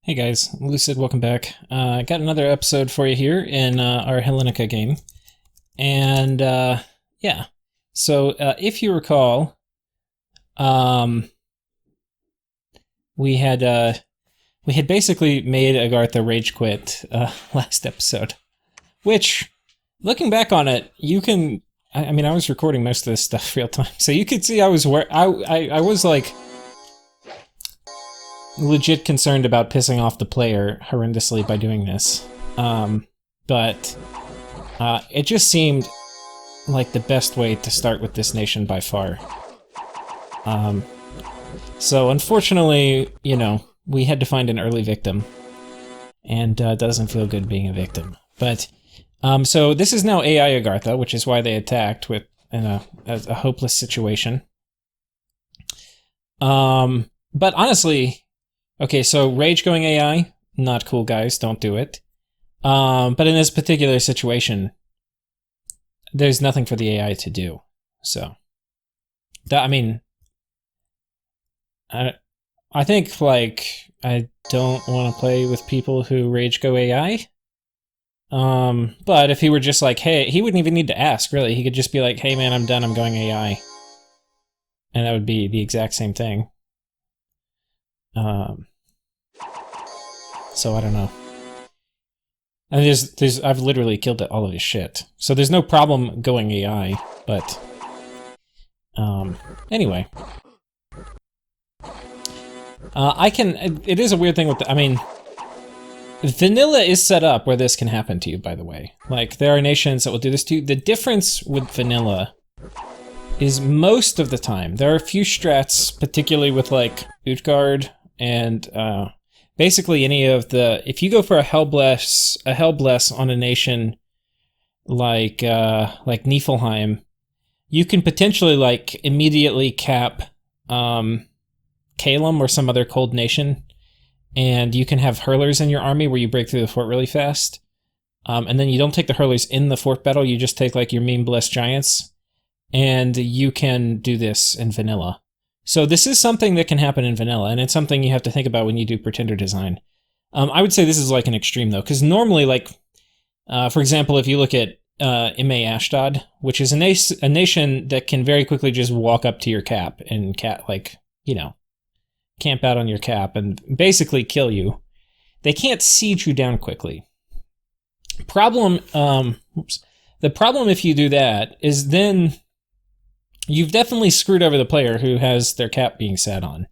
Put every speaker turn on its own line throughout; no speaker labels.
Hey guys, Lucid, welcome back. I got another episode for you here in our Hellenika game. And yeah, so if you recall, um, we had basically made Agartha rage quit last episode. Which, looking back on it, you can. I mean, I was recording most of this stuff real time, so you could see I was I was like legit concerned about pissing off the player horrendously by doing this. But it just seemed like the best way to start with this nation by far. So unfortunately, you know, we had to find an early victim. And doesn't feel good being a victim. But, so this is now AI Agartha, which is why they attacked with in a hopeless situation. But honestly, okay, so rage going AI, not cool, guys. Don't do it. But in this particular situation, there's nothing for the AI to do. So, I mean, I think, like, I don't want to play with people who rage go AI. But if he were just like, hey, he wouldn't even need to ask, really. He could just be like, hey, man, I'm done. I'm going AI. And that would be the exact same thing. So I don't know. And I've literally killed all of his shit. So there's no problem going AI, but anyway. It is a weird thing with I mean, vanilla is set up where this can happen to you, by the way. Like, there are nations that will do this to you. The difference with vanilla is most of the time, there are a few strats, particularly with, like, Utgard and, basically any of the, if you go for a Hellbless on a nation like Niflheim, you can potentially, like, immediately cap, Kalem or some other cold nation, and you can have hurlers in your army where you break through the fort really fast. And then you don't take the hurlers in the fort battle, you just take, like, your mean blessed giants, and you can do this in vanilla. So this is something that can happen in vanilla, and it's something you have to think about when you do pretender design. I would say this is like an extreme, though, because normally, like, for example, if you look at Ime Ashdod, which is a nation that can very quickly just walk up to your cap and, like, you know, camp out on your cap and basically kill you. They can't siege you down quickly. The problem if you do that is then you've definitely screwed over the player who has their cap being sat on.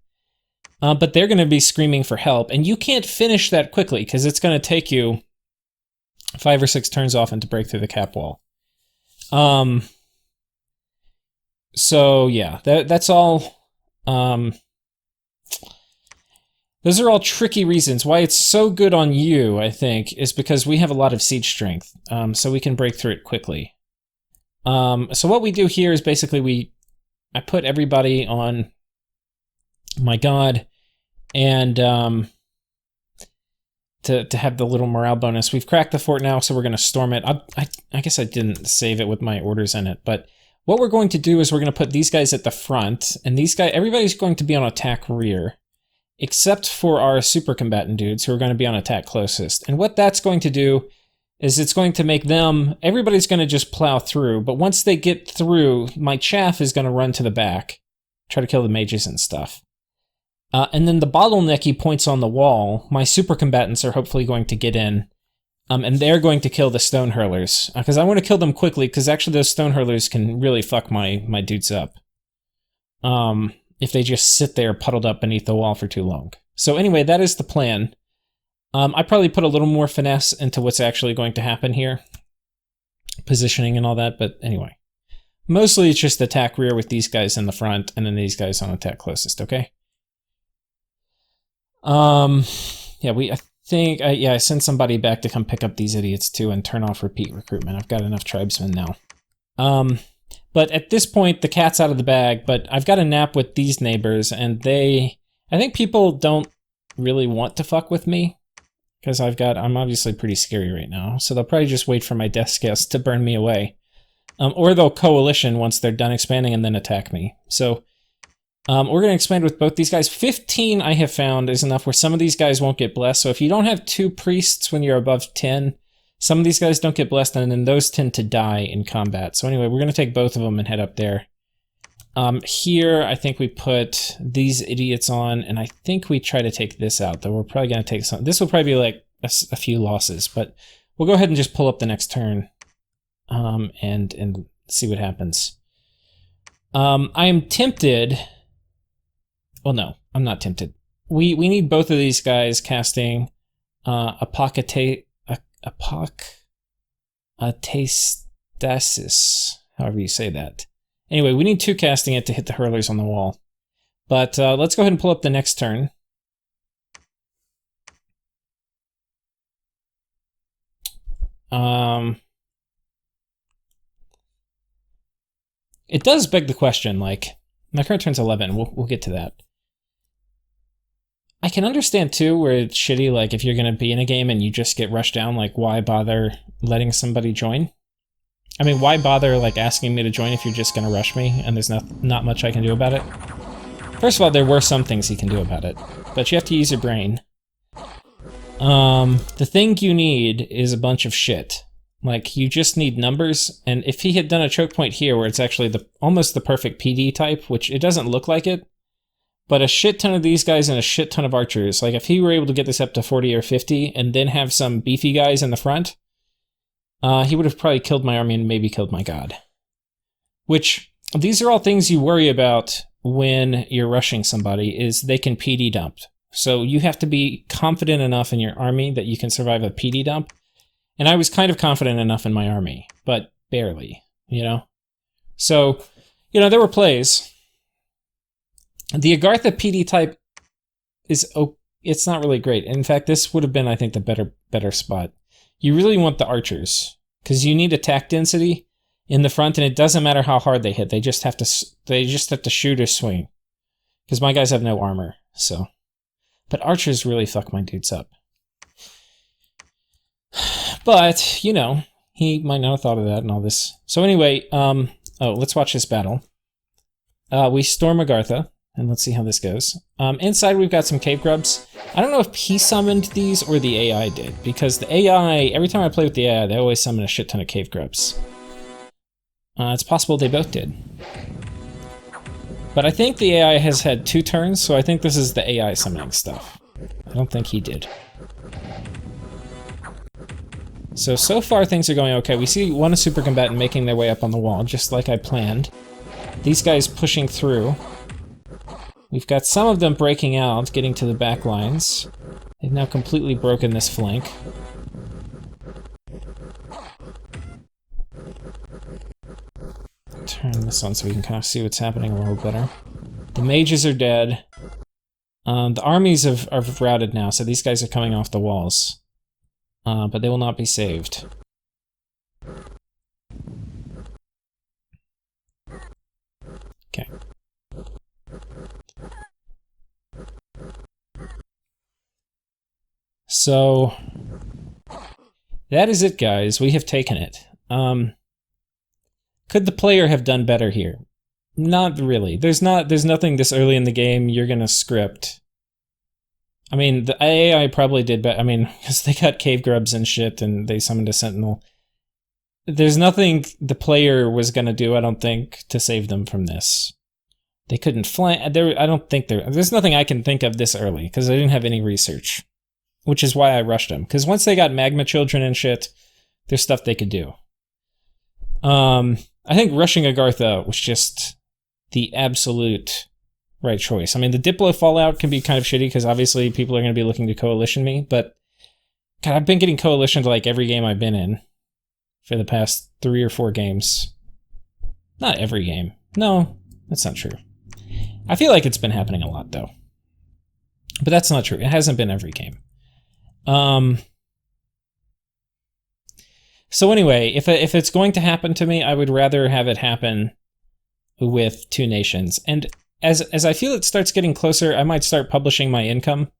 But they're going to be screaming for help, and you can't finish that quickly because it's going to take you 5 or 6 turns often to break through the cap wall. So yeah, that's all. Those are all tricky reasons. Why it's so good on you, I think, is because we have a lot of siege strength, so we can break through it quickly. So what we do here is basically I put everybody on my god, and to have the little morale bonus. We've cracked the fort now, so we're going to storm it. I guess I didn't save it with my orders in it, but what we're going to do is we're going to put these guys at the front, and everybody's going to be on attack rear, except for our super combatant dudes who are going to be on attack closest. And what that's going to do is it's going to make everybody's going to just plow through, but once they get through, my chaff is going to run to the back, try to kill the mages and stuff. And then the bottlenecky points on the wall, my super combatants are hopefully going to get in, and they're going to kill the stone hurlers, because I want to kill them quickly, because actually those stone hurlers can really fuck my dudes up. If they just sit there puddled up beneath the wall for too long. So anyway, that is the plan. I probably put a little more finesse into what's actually going to happen here. Positioning and all that, but anyway. Mostly it's just attack rear with these guys in the front, and then these guys on attack closest, okay? Yeah, I sent somebody back to come pick up these idiots too and turn off repeat recruitment. I've got enough tribesmen now. But at this point, the cat's out of the bag, but I've got a nap with these neighbors, and I think people don't really want to fuck with me, because I'm obviously pretty scary right now, so they'll probably just wait for my death guest to burn me away. Or they'll coalition once they're done expanding and then attack me. So We're going to expand with both these guys. 15 I have found is enough where some of these guys won't get blessed. So if you don't have 2 priests when you're above 10, some of these guys don't get blessed, and then those tend to die in combat. So anyway, we're going to take both of them and head up there. Here, I think we put these idiots on, and I think we try to take this out, though we're probably going to take some. This will probably be like a few losses, but we'll go ahead and just pull up the next turn and see what happens. I am tempted. Well, no, I'm not tempted. We need both of these guys casting apocatasis, however you say that. Anyway, we need 2 casting it to hit the hurlers on the wall. But let's go ahead and pull up the next turn. It does beg the question, like, my current turn's 11, we'll get to that. I can understand, too, where it's shitty, like, if you're going to be in a game and you just get rushed down, like, why bother letting somebody join? I mean, why bother, like, asking me to join if you're just going to rush me and there's not much I can do about it? First of all, there were some things he can do about it, but you have to use your brain. The thing you need is a bunch of shit. Like, you just need numbers, and if he had done a choke point here where it's actually almost the perfect PD type, which it doesn't look like it, but a shit ton of these guys and a shit ton of archers, like if he were able to get this up to 40 or 50 and then have some beefy guys in the front, he would have probably killed my army and maybe killed my god. Which, these are all things you worry about when you're rushing somebody, is they can PD dump. So you have to be confident enough in your army that you can survive a PD dump. And I was kind of confident enough in my army, but barely, you know? So, you know, there were plays. The Agartha PD type is, it's not really great. In fact, this would have been, I think, the better spot. You really want the archers, because you need attack density in the front, and it doesn't matter how hard they hit. They just have to shoot or swing, because my guys have no armor. So, but archers really fuck my dudes up. But, you know, he might not have thought of that and all this. So anyway, let's watch this battle. We storm Agartha, and let's see how this goes. Inside we've got some cave grubs. I don't know if he summoned these or the AI did, because the AI, every time I play with the AI, they always summon a shit ton of cave grubs. It's possible they both did. But I think the AI has had 2 turns, so I think this is the AI summoning stuff. I don't think he did. So far things are going okay. We see one super combatant making their way up on the wall, just like I planned. These guys pushing through. We've got some of them breaking out, getting to the back lines. They've now completely broken this flank. Turn this on so we can kind of see what's happening a little better. The mages are dead. The armies are routed now, so these guys are coming off the walls. But they will not be saved. Okay. So, that is it, guys. We have taken it. Could the player have done better here? Not really. There's nothing this early in the game you're gonna script. I mean, the AI probably did better. I mean, because they got cave grubs and shit, and they summoned a sentinel. There's nothing the player was gonna do, I don't think, to save them from this. They couldn't flank. I don't think there's nothing I can think of this early, because I didn't have any research. Which is why I rushed them. Because once they got magma children and shit, there's stuff they could do. I think rushing Agartha was just the absolute right choice. I mean, the Diplo fallout can be kind of shitty because obviously people are going to be looking to coalition me, but God, I've been getting coalitioned like every game I've been in for the past 3 or 4 games. Not every game. No, that's not true. I feel like it's been happening a lot though. But that's not true. It hasn't been every game. So anyway, if it's going to happen to me, I would rather have it happen with 2 nations. And as I feel it starts getting closer, I might start publishing my income,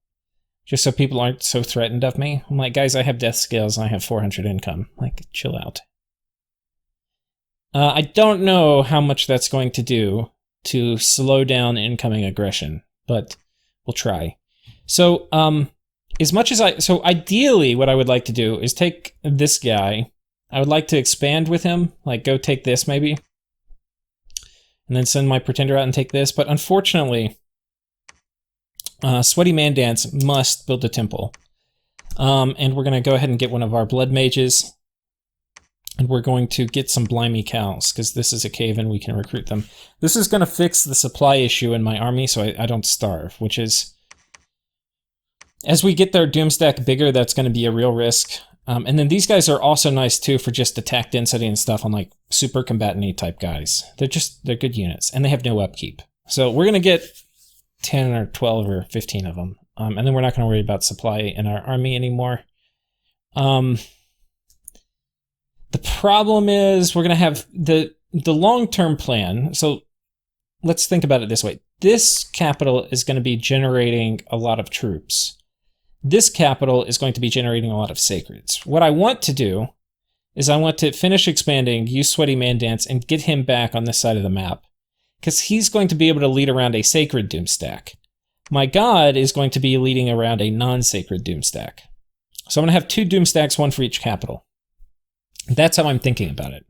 just so people aren't so threatened of me. I'm like, guys, I have death scales and I have 400 income. Like, chill out. I don't know how much that's going to do, to slow down incoming aggression, but we'll try. So, so ideally what I would like to do is take this guy. I would like to expand with him, like go take this maybe, and then send my pretender out and take this. But unfortunately, Sweaty Man Dance must build a temple. And we're going to go ahead and get one of our blood mages. And we're going to get some Blimey cows, because this is a cave and we can recruit them. This is going to fix the supply issue in my army so I don't starve, which is... As we get their Doomstack bigger, that's going to be a real risk. And then these guys are also nice too for just attack density and stuff on like super combatant type guys. They're good units, and they have no upkeep. So we're going to get 10 or 12 or 15 of them. And then we're not going to worry about supply in our army anymore. The problem is we're going to have the long-term plan. So let's think about it this way. This capital is going to be generating a lot of troops. This capital is going to be generating a lot of sacreds. What I want to do is I want to finish expanding, use Sweaty Man Dance, and get him back on this side of the map. Because he's going to be able to lead around a sacred Doomstack. My god is going to be leading around a non-sacred Doomstack. So I'm going to have 2 Doomstacks, one for each capital. That's how I'm thinking about it.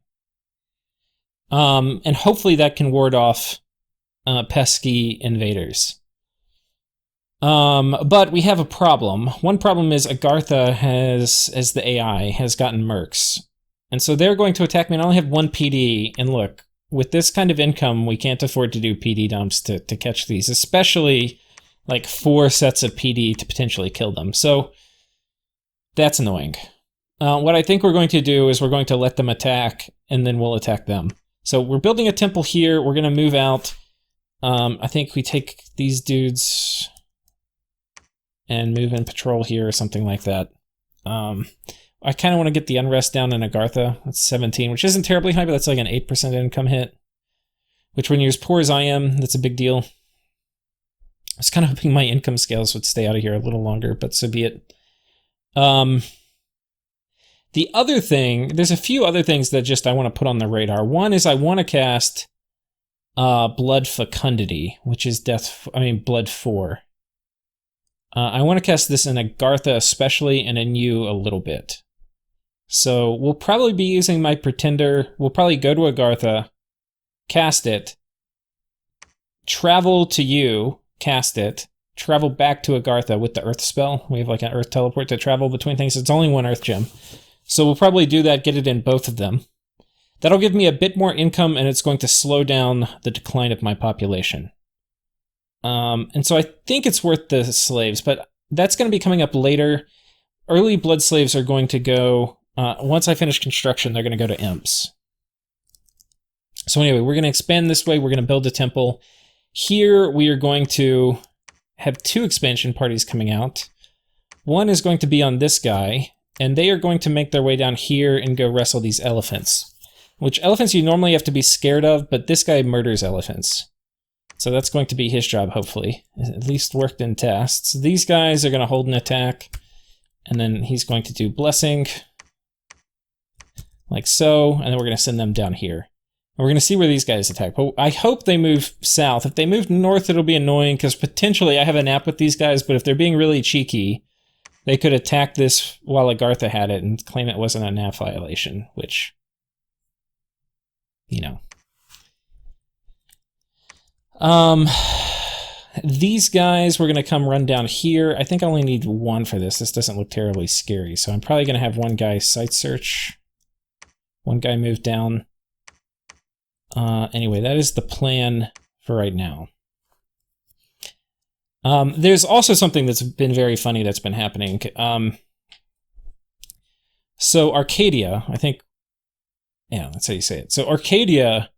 And hopefully that can ward off pesky invaders. But we have a problem. One problem is Agartha has, as the AI, has gotten mercs. And so they're going to attack me, and I only have 1 PD. And look, with this kind of income, we can't afford to do PD dumps to catch these, especially like 4 sets of PD to potentially kill them. So that's annoying. What I think we're going to do is we're going to let them attack, and then we'll attack them. So we're building a temple here. We're going to move out. I think we take these dudes and move in patrol here or something like that. I kind of want to get the unrest down in Agartha. That's 17, which isn't terribly high, but that's like an 8% income hit. Which when you're as poor as I am, that's a big deal. I was kind of hoping my income scales would stay out of here a little longer, but so be it. The other thing, there's a few other things that just I want to put on the radar. One is I want to cast Blood Fecundity, which is Blood 4. I want to cast this in Agartha especially, and in you a little bit. So we'll probably be using my Pretender. We'll probably go to Agartha, cast it, travel to you, cast it, travel back to Agartha with the Earth spell. We have like an Earth teleport to travel between things. It's only 1 Earth gem. So we'll probably do that, get it in both of them. That'll give me a bit more income, and it's going to slow down the decline of my population. And so I think it's worth the slaves, but that's going to be coming up later. Early blood slaves are going to go, once I finish construction, they're going to go to imps. So anyway, we're going to expand this way. We're going to build a temple. Here we are going to have 2 expansion parties coming out. One is going to be on this guy, and they are going to make their way down here and go wrestle these elephants. Which elephants you normally have to be scared of, but this guy murders elephants. So that's going to be his job, hopefully. At least worked in tests. These guys are going to hold an attack, and then he's going to do blessing, like so, and then we're going to send them down here. And we're going to see where these guys attack. But I hope they move south. If they move north, it'll be annoying, because potentially I have a nap with these guys, but if they're being really cheeky, they could attack this while Agartha had it and claim it wasn't a nap violation, which, you know. These guys, we're going to come run down here. I think I only need 1 for this. This doesn't look terribly scary. So I'm probably going to have 1 guy site search. 1 guy move down. Anyway, that is the plan for right now. There's also something that's been very funny that's been happening. So Arcadia, I think, yeah, that's how you say it. So Arcadia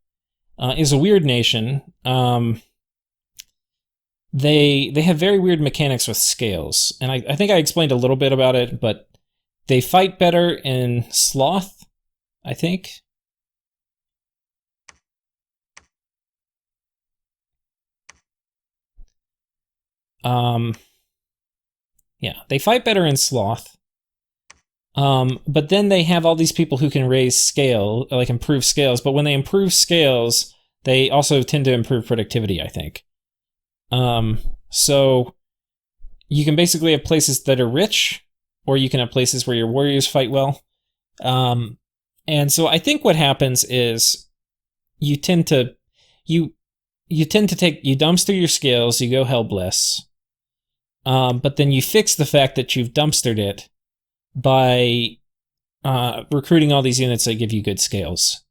is a weird nation. They have very weird mechanics with scales, and I think I explained a little bit about it, but they fight better in sloth, I think. Yeah, they fight better in sloth. But then they have all these people who can raise scale, like improve scales, but when they improve scales, They also tend to improve productivity, I think. So you can basically have places that are rich, or you can have places where your warriors fight well. And so I think what happens is you tend to dumpster your scales, you go Hellbliss, but then you fix the fact that you've dumpstered it by recruiting all these units that give you good scales.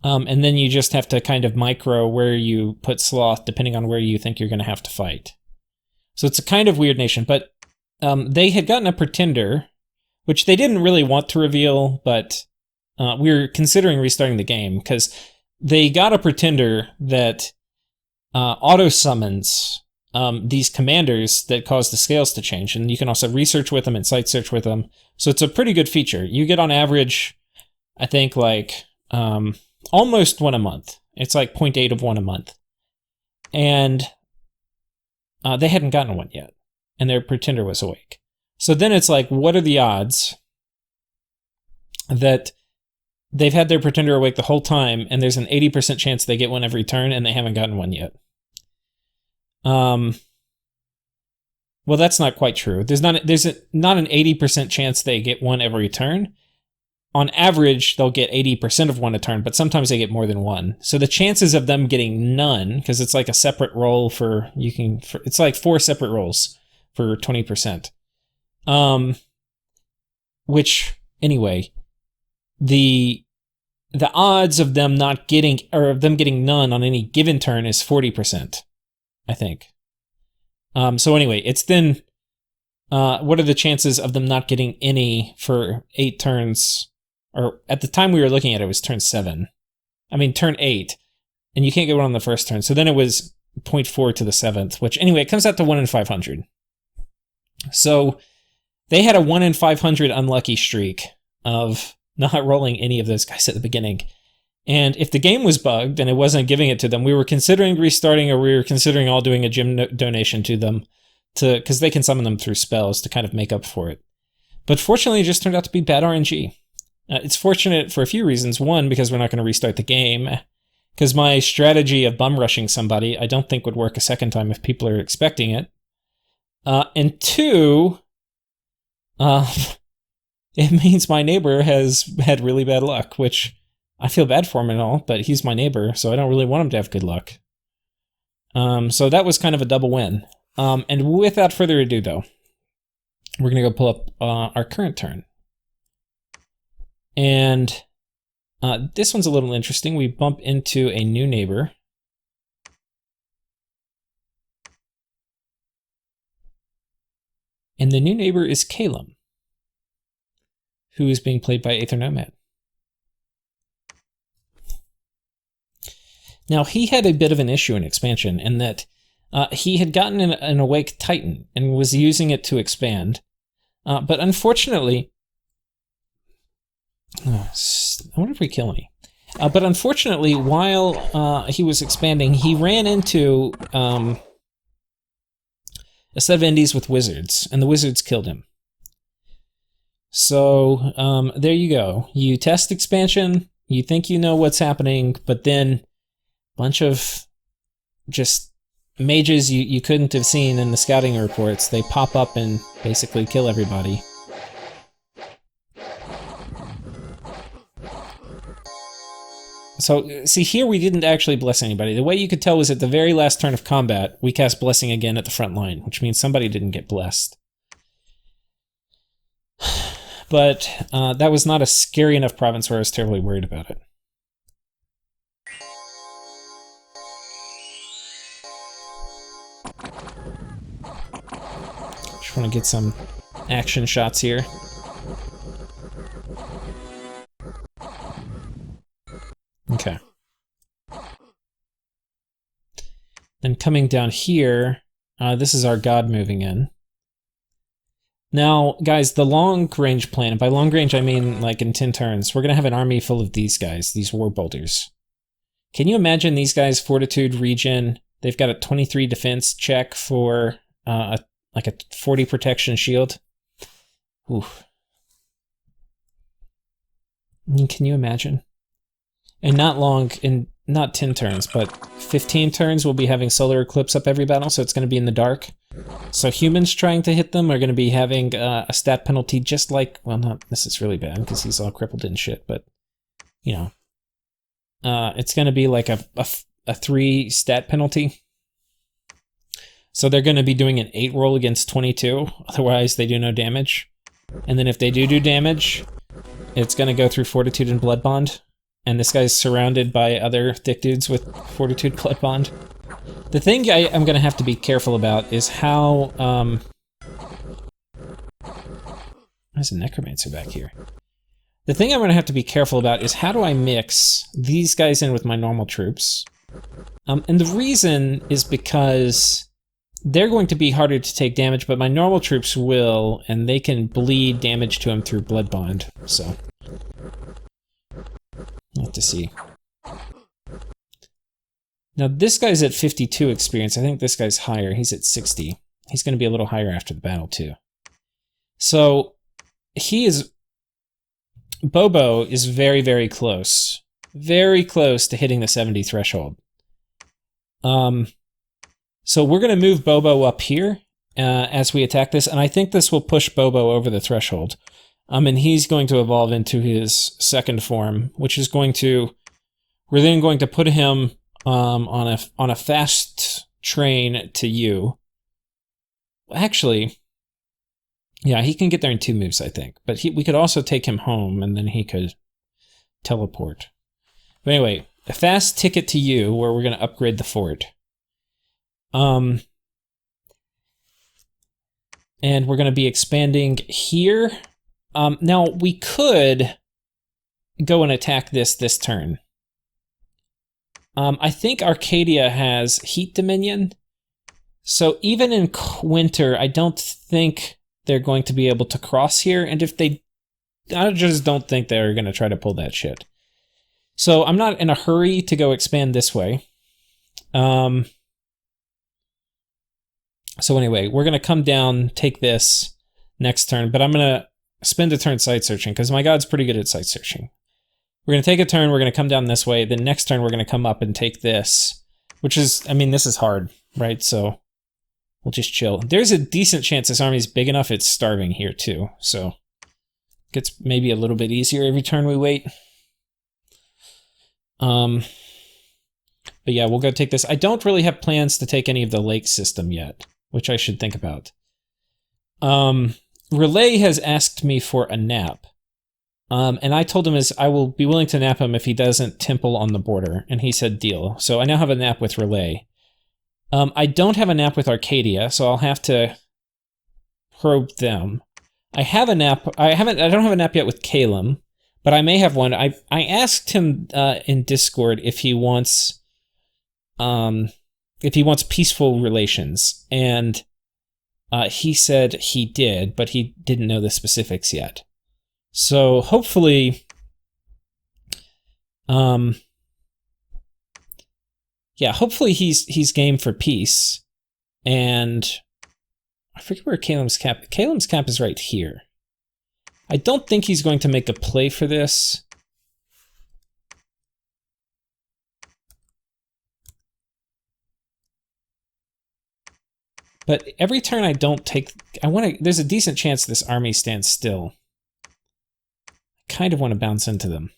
And then you just have to kind of micro where you put Sloth depending on where you think you're going to have to fight. So it's a kind of weird nation, but they had gotten a pretender, which they didn't really want to reveal, but we were considering restarting the game because they got a pretender that auto-summons these commanders that cause the scales to change, and you can also research with them and site search with them. So it's a pretty good feature. You get on average, I think, like almost one a month. It's like 0.8 of one a month. And they hadn't gotten one yet, and their pretender was awake. So then it's like, what are the odds that they've had their pretender awake the whole time, and there's an 80% chance they get one every turn, and they haven't gotten one yet? Well, that's not quite true. There's not an 80% chance they get one every turn. On average, they'll get 80% of one a turn, but sometimes they get more than one. So the chances of them getting none, because it's like a separate roll it's like 4 separate rolls for 20%. Which, anyway, the odds of them not getting, or of them getting none on any given turn is 40%, I think. So anyway, it's then, what are the chances of them not getting any for 8 turns? Or at the time we were looking at it, was turn 8. And you can't get one on the first turn. So then it was 0.4 to the 7th, which anyway, it comes out to 1 in 500. So they had a 1 in 500 unlucky streak of not rolling any of those guys at the beginning. And if the game was bugged and it wasn't giving it to them, we were considering restarting, or we were considering all doing a gym donation to them, because they can summon them through spells to kind of make up for it. But fortunately, it just turned out to be bad RNG. It's fortunate for a few reasons. One, because we're not going to restart the game, because my strategy of bum rushing somebody I don't think would work a second time if people are expecting it. And two, it means my neighbor has had really bad luck, which I feel bad for him and all, but he's my neighbor, so I don't really want him to have good luck. So that was kind of a double win. And without further ado, though, we're going to go pull up our current turn. And this one's a little interesting. We bump into a new neighbor. And the new neighbor is Calum, who is being played by Aether Nomad. Now, he had a bit of an issue in expansion in that he had gotten an Awake Titan and was using it to expand. But unfortunately, I wonder if we kill any. But unfortunately, while he was expanding, he ran into a set of Indies with wizards, and the wizards killed him. So there you go. You test expansion, you think you know what's happening, but then a bunch of just mages you couldn't have seen in the scouting reports, they pop up and basically kill everybody. So, see, here we didn't actually bless anybody. The way you could tell was at the very last turn of combat, we cast Blessing again at the front line, which means somebody didn't get blessed. But that was not a scary enough province where I was terribly worried about it. Just want to get some action shots here. Okay. Then coming down here, this is our god moving in. Now, guys, the long-range plan, and by long-range I mean like in 10 turns, we're going to have an army full of these guys, these war bolters. Can you imagine these guys, Fortitude, Regen, they've got a 23 defense check for like a 40 protection shield? Oof. Can you imagine? And not long not 10 turns, but 15 turns, we'll be having solar eclipse up every battle, so it's going to be in the dark. So humans trying to hit them are going to be having a stat penalty just like, well, not, this is really bad because he's all crippled and shit, but, you know. It's going to be like a 3 stat penalty. So they're going to be doing an 8 roll against 22, otherwise they do no damage. And then if they do damage, it's going to go through Fortitude and Blood Bond. And this guy's surrounded by other thick dudes with Fortitude Blood Bond. The thing I'm going to have to be careful about is how... There's a Necromancer back here. The thing I'm going to have to be careful about is how do I mix these guys in with my normal troops? And the reason is because they're going to be harder to take damage, but my normal troops will, and they can bleed damage to them through Blood Bond, so... We'll have to see. Now this guy's at 52 experience. I think this guy's higher. He's at 60. He's going to be a little higher after the battle too. So he is... Bobo is very, very close. Very close to hitting the 70 threshold. So we're going to move Bobo up here as we attack this, and I think this will push Bobo over the threshold. And he's going to evolve into his second form, which is going to... We're then going to put him on a fast train to you. Actually, yeah, he can get there in 2 moves, I think. But we could also take him home, and then he could teleport. But anyway, a fast ticket to you, where we're going to upgrade the fort. And we're going to be expanding here. Now, we could go and attack this turn. I think Arcadia has Heat Dominion. So even in winter, I don't think they're going to be able to cross here. And if they... I just don't think they're going to try to pull that shit. So I'm not in a hurry to go expand this way. So anyway, we're going to come down, take this next turn, but I'm going to spend a turn site searching, because my god's pretty good at site searching. We're going to take a turn, we're going to come down this way, then next turn we're going to come up and take this, which is, I mean, this is hard, right? So we'll just chill. There's a decent chance this army's big enough it's starving here too, so it gets maybe a little bit easier every turn we wait. But yeah, we'll go take this. I don't really have plans to take any of the lake system yet, which I should think about. Relay has asked me for a nap. And I told him I will be willing to nap him if he doesn't temple on the border. And he said deal. So I now have a nap with Relay. I don't have a nap with Arcadia, so I'll have to probe them. I have a nap. I don't have a nap yet with Calum, but I may have one. I asked him in Discord if he wants peaceful relations, and he said he did, but he didn't know the specifics yet. So hopefully, yeah, hopefully he's game for peace. And I forget where Calum's cap. Calum's cap is right here. I don't think he's going to make a play for this. But every turn I don't take... there's a decent chance this army stands still. I kind of want to bounce into them.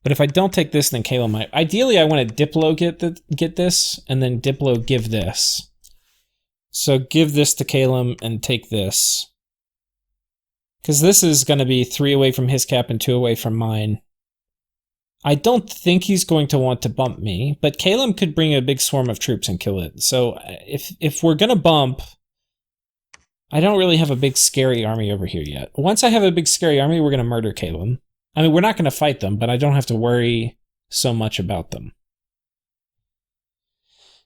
But if I don't take this, then Caleb might... Ideally, I want to Diplo get this, and then Diplo give this. So give this to Caleb and take this. Because this is going to be 3 away from his cap and 2 away from mine. I don't think he's going to want to bump me, but Caleb could bring a big swarm of troops and kill it. So if we're going to bump, I don't really have a big scary army over here yet. Once I have a big scary army, we're going to murder Caleb. I mean, we're not going to fight them, but I don't have to worry so much about them.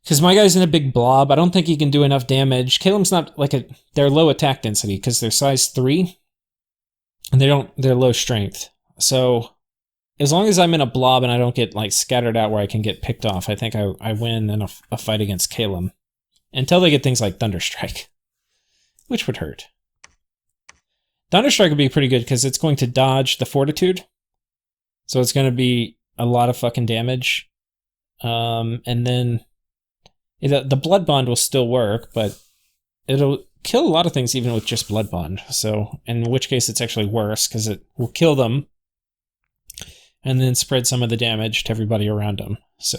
Because my guy's in a big blob. I don't think he can do enough damage. Caleb's not like they're low attack density because they're size 3. And they're low strength. So as long as I'm in a blob and I don't get like scattered out where I can get picked off, I think I win in a fight against Caleb. Until they get things like Thunderstrike, which would hurt. Thunderstrike would be pretty good because it's going to dodge the Fortitude. So it's going to be a lot of fucking damage. And then the Blood Bond will still work, but it'll kill a lot of things even with just Blood Bond. So in which case it's actually worse because it will kill them and then spread some of the damage to everybody around them. So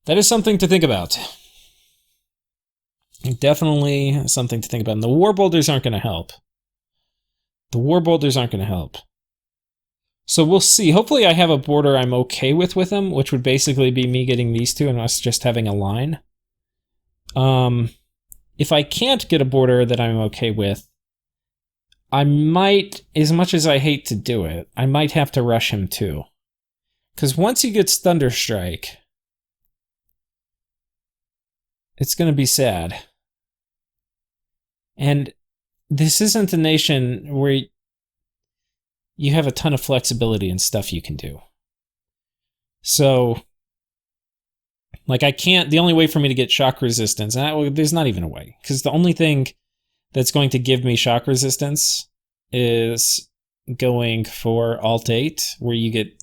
that is something to think about. Definitely something to think about. And the War Boulders aren't going to help. The War Boulders aren't going to help. So we'll see. Hopefully I have a border I'm okay with them, which would basically be me getting these two and us just having a line. If I can't get a border that I'm okay with, I might, as much as I hate to do it, I might have to rush him too. Because once he gets Thunderstrike, it's going to be sad. And this isn't a nation where you have a ton of flexibility and stuff you can do. So, like, I can't, the only way for me to get shock resistance, and there's not even a way, because the only thing that's going to give me shock resistance is going for Alt-8, where you get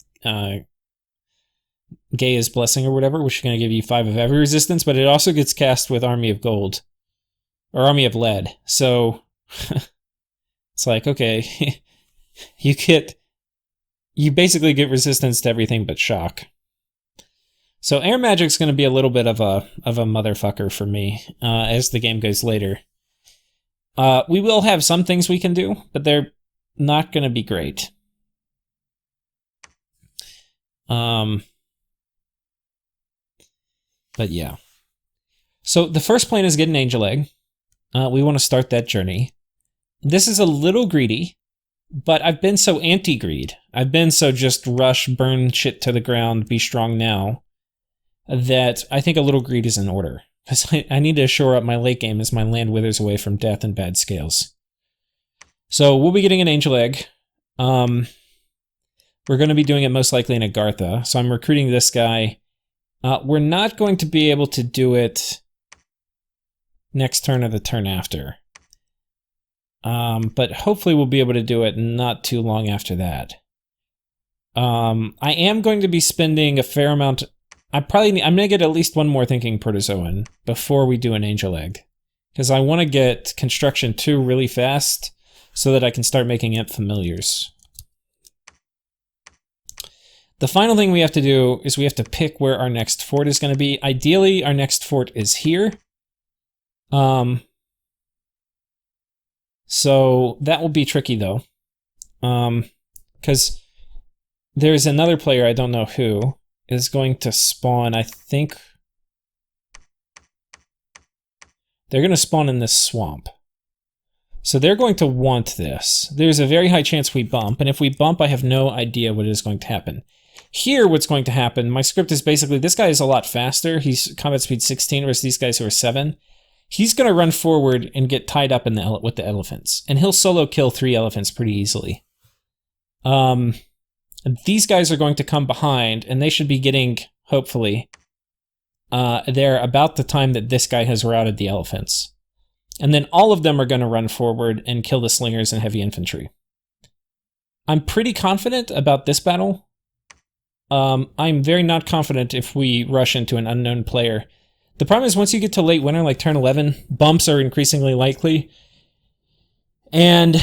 Gaia's Blessing or whatever, which is going to give you 5 of every resistance, but it also gets cast with Army of Gold, or Army of Lead, so it's like, okay, you basically get resistance to everything but shock. So air magic's going to be a little bit of a motherfucker for me as the game goes later. We will have some things we can do, but they're not going to be great. But yeah. So the first plan is get an Angel Egg. We want to start that journey. This is a little greedy, but I've been so anti-greed. I've been so just rush, burn shit to the ground, be strong now, that I think a little greed is in order. Because I need to shore up my late game as my land withers away from death and bad scales. So we'll be getting an Angel Egg. We're going to be doing it most likely in Agartha. So I'm recruiting this guy. We're not going to be able to do it next turn or the turn after. But hopefully we'll be able to do it not too long after that. I am going to be spending a fair amount. I'm going to get at least one more Thinking Protozoan before we do an Angel Egg. Because I want to get Construction 2 really fast so that I can start making Imp Familiars. The final thing we have to do is we have to pick where our next fort is going to be. Ideally, our next fort is here. So that will be tricky though. Because there's another player, I don't know who, is going to spawn, I think. They're going to spawn in this swamp. So they're going to want this. There's a very high chance we bump, and if we bump, I have no idea what is going to happen. Here, what's going to happen, my script is basically, this guy is a lot faster. He's combat speed 16 versus these guys who are 7. He's going to run forward and get tied up in with the elephants. And he'll solo kill 3 elephants pretty easily. These guys are going to come behind, and they should be getting, hopefully, there about the time that this guy has routed the elephants. And then all of them are going to run forward and kill the slingers and heavy infantry. I'm pretty confident about this battle. I'm very not confident if we rush into an unknown player. The problem is once you get to late winter, like turn 11, bumps are increasingly likely. And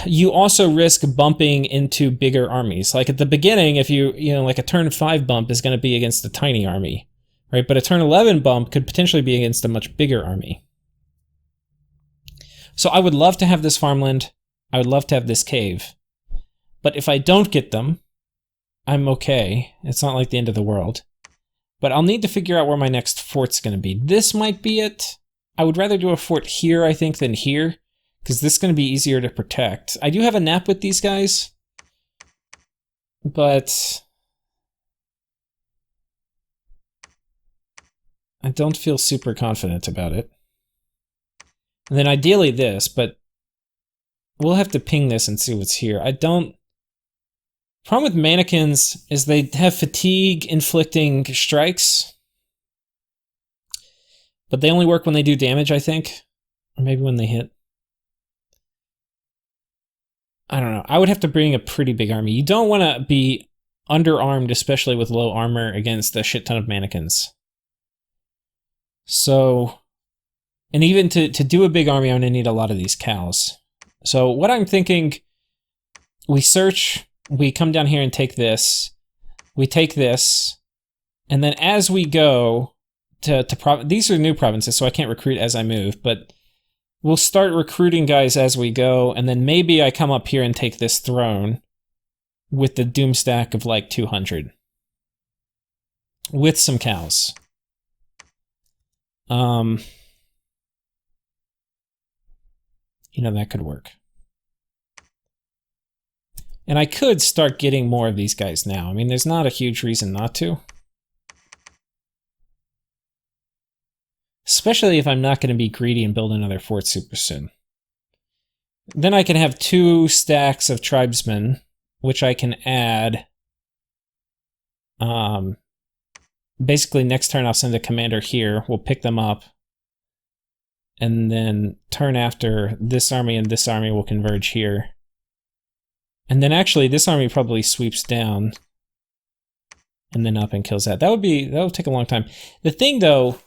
you also risk bumping into bigger armies. Like at the beginning, if like a turn 5 bump is going to be against a tiny army, right? But a turn 11 bump could potentially be against a much bigger army. So I would love to have this farmland. I would love to have this cave. But if I don't get them, I'm okay. It's not like the end of the world. But I'll need to figure out where my next fort's going to be. This might be it. I would rather do a fort here, I think, than here. Because this is going to be easier to protect. I do have a nap with these guys. But I don't feel super confident about it. And then ideally this, but we'll have to ping this and see what's here. Problem with mannequins is they have fatigue inflicting strikes. But they only work when they do damage, I think. Or maybe when they hit. I don't know. I would have to bring a pretty big army. You don't want to be underarmed, especially with low armor, against a shit ton of mannequins. So, and even to do a big army, I'm going to need a lot of these cows. So what I'm thinking, we search, we come down here and take this, we take this, and then as we go to these are new provinces, so I can't recruit as I move, but we'll start recruiting guys as we go, and then maybe I come up here and take this throne with the doom stack of like 200. With some cows. You know, that could work. And I could start getting more of these guys now. I mean, there's not a huge reason not to. Especially if I'm not going to be greedy and build another fort super soon. Then I can have 2 stacks of tribesmen, which I can add. Basically, next turn I'll send a commander here. We'll pick them up. And then turn after, this army and this army will converge here. And then actually, this army probably sweeps down. And then up and kills that. That'll take a long time. The thing, though,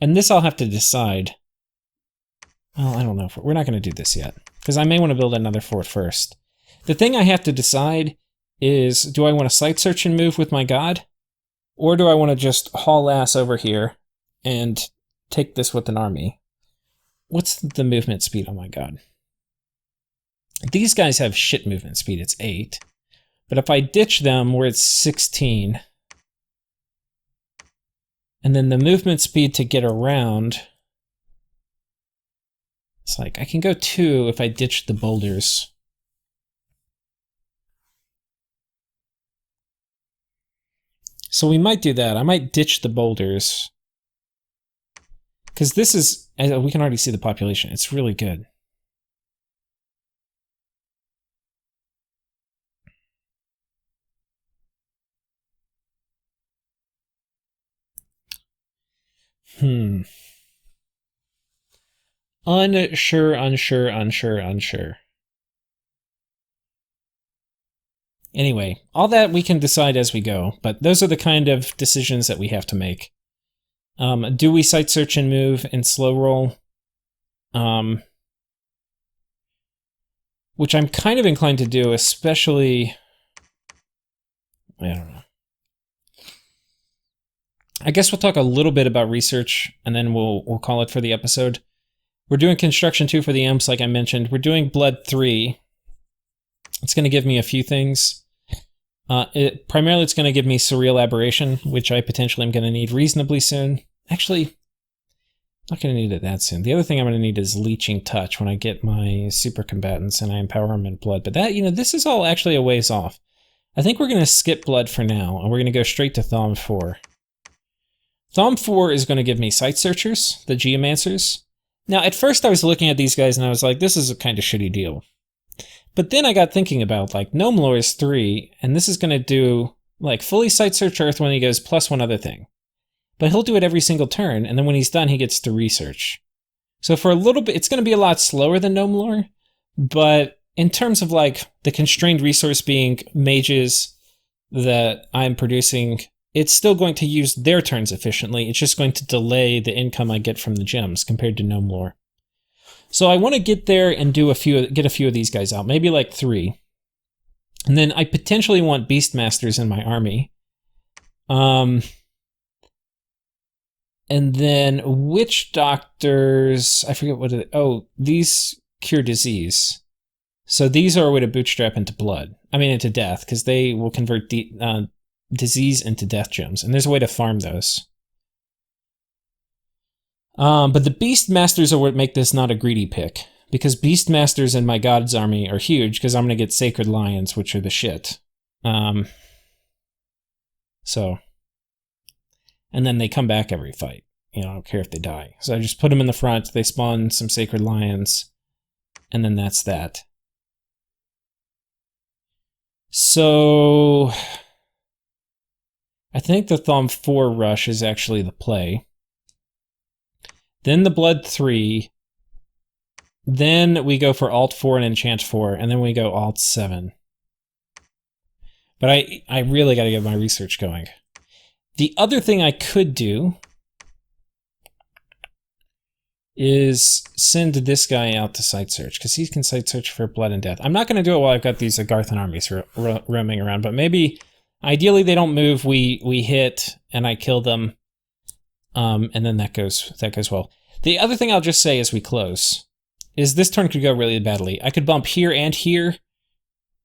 and this I'll have to decide. Well, I don't know. We're not going to do this yet. Because I may want to build another fort first. The thing I have to decide is, do I want to site search and move with my god? Or do I want to just haul ass over here and take this with an army? What's the movement speed? Oh my god. These guys have shit movement speed. It's 8. But if I ditch them where it's 16, and then the movement speed to get around, it's like, I can go 2 if I ditch the boulders. So we might do that. I might ditch the boulders. Because this is, we can already see the population. It's really good. Unsure. Anyway, all that we can decide as we go, but those are the kind of decisions that we have to make. Do we site search and move and slow roll? Which I'm kind of inclined to do, especially... I don't know. I guess we'll talk a little bit about research, and then we'll call it for the episode. We're doing construction 2 for the imps, like I mentioned. We're doing blood 3. It's going to give me a few things. Primarily, it's going to give me surreal aberration, which I potentially am going to need reasonably soon. Actually, not going to need it that soon. The other thing I'm going to need is leeching touch when I get my super combatants and I empower them in blood. But that, this is all actually a ways off. I think we're going to skip blood for now, and we're going to go straight to Thom 4. Thom 4 is going to give me site searchers, the geomancers. Now, at first I was looking at these guys and I was like, this is a kind of shitty deal. But then I got thinking about, like, Gnome Lore is 3, and this is going to do, like, fully site search Earth when he goes plus 1 other thing. But he'll do it every single turn, and then when he's done, he gets to research. So for a little bit, it's going to be a lot slower than Gnome Lore, but in terms of, like, the constrained resource being mages that I'm producing, it's still going to use their turns efficiently. It's just going to delay the income I get from the gems compared to Gnome Lore. So I want to get there and get a few of these guys out, maybe like 3. And then I potentially want Beastmasters in my army. And then Witch Doctors, I forget what these cure disease. So these are a way to bootstrap into into death, because they will convert disease into death gems, and there's a way to farm those. But the Beastmasters are what make this not a greedy pick, because Beastmasters in my God's army are huge, because I'm going to get Sacred Lions, which are the shit. So, and then they come back every fight. I don't care if they die. So I just put them in the front, they spawn some Sacred Lions, and then that's that. So, I think the Thom 4 rush is actually the play. Then the Blood 3. Then we go for Alt 4 and Enchant 4, and then we go Alt 7. But I really got to get my research going. The other thing I could do is send this guy out to site search, because he can site search for blood and death. I'm not going to do it while I've got these Agarthan armies roaming around, but maybe, ideally they don't move, we hit, and I kill them, and then that goes well. The other thing I'll just say as we close is this turn could go really badly. I could bump here and here,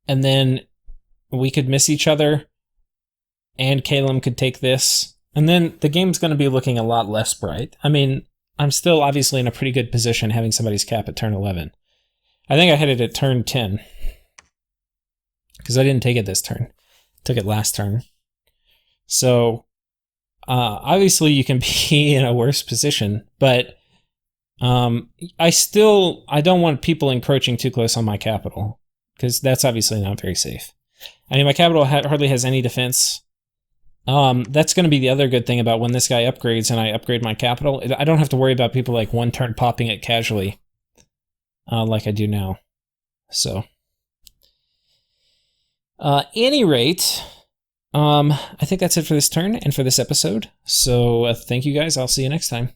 and then we could miss each other, and Calum could take this, and then the game's going to be looking a lot less bright. I mean, I'm still obviously in a pretty good position having somebody's cap at turn 11. I think I had it at turn 10, because I didn't take it this turn. Took it last turn. So, obviously you can be in a worse position, but I don't want people encroaching too close on my capital, because that's obviously not very safe. I mean, my capital hardly has any defense. That's going to be the other good thing about when this guy upgrades and I upgrade my capital. I don't have to worry about people like one turn popping it casually, like I do now. So, any rate, I think that's it for this turn and for this episode. So, thank you guys. I'll see you next time.